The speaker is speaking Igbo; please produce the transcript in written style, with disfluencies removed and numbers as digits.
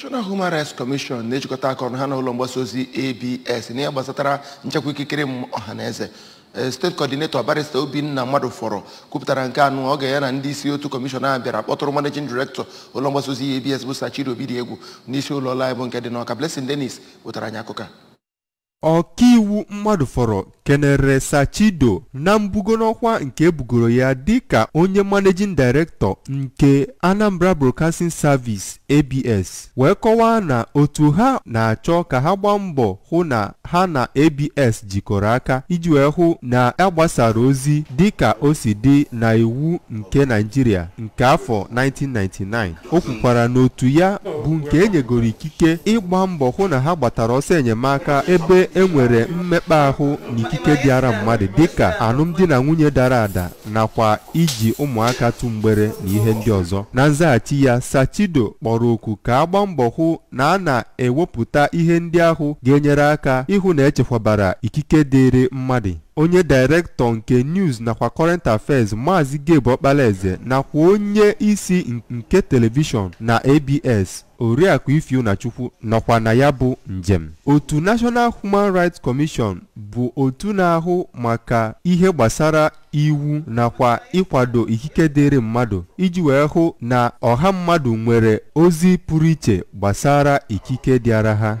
National Human Rights Komishon na-ejikọta aka ọnụ ha na ụlọ mgbasa ozi ABS n'ihe gbasatara nchekwa ikikere ọhaneze. State Coordinator Barrister Obinna Mmadu fọrọ kwupụtara nke anụ oge ya na ndị isi otu kọmishọn a bịara kpọtụrụ Managing Director ụlọ mgbasa ozi ABS bụ Sachiro Obidiegwu n'isi ụlọ ọrụ bụ nke dị n'Ọka. Blessing Dennis wetara anyị akụkọ. Ọkaiwu Mmadu fọrọ kenere Sachido na mbugo n'ọkwa nke ebugoro ya dịka onye Managing Director nke Anambra Broadcasting Service ABS wee kọwaa na otu ha na-achọ ka ha gbaa mbọ hụ na ha na ABS jikọrọ aka iji wee hụ na agbasara ozi dịka o si dị na iwu nke Nigeria nke afọ 1999. O kwukwara na otu ya bụ nke enyegoro ikike ịgba mbọ hụ na ha gbatara ọsọ enyemaka ebe enwere mmekpa ahụ n'ikike dịara mmadụ dịka alụmdi na nwunye dara ada nakwa iji ụmụaka tụ mgbere na ihe ndị ọzọ. Na nzaghachi ya, Sachido kpọrọ oku ka agba mbọ hụ na a na-ewepụta ihe ndị ahụ ga-enyere aka ịhụ na echekwabara ikike dịrị mmadụ. Onye Director nke News nakwa Current Affairs Maazị Gabe Okpalaeze nakwa onye isi nke telivishọn na ABS Oriakụ Ifeunachukwu nọkwa na ya bụ njem. Otu National Human Rights Commission bụ otu na-ahụ maka ihe gbasara iwu nakwa ịkwado ikike dịrị mmadụ iji wee hụ na ọha mmadụ nwere ozi pụrụ iche gbasara ikike dịara ha.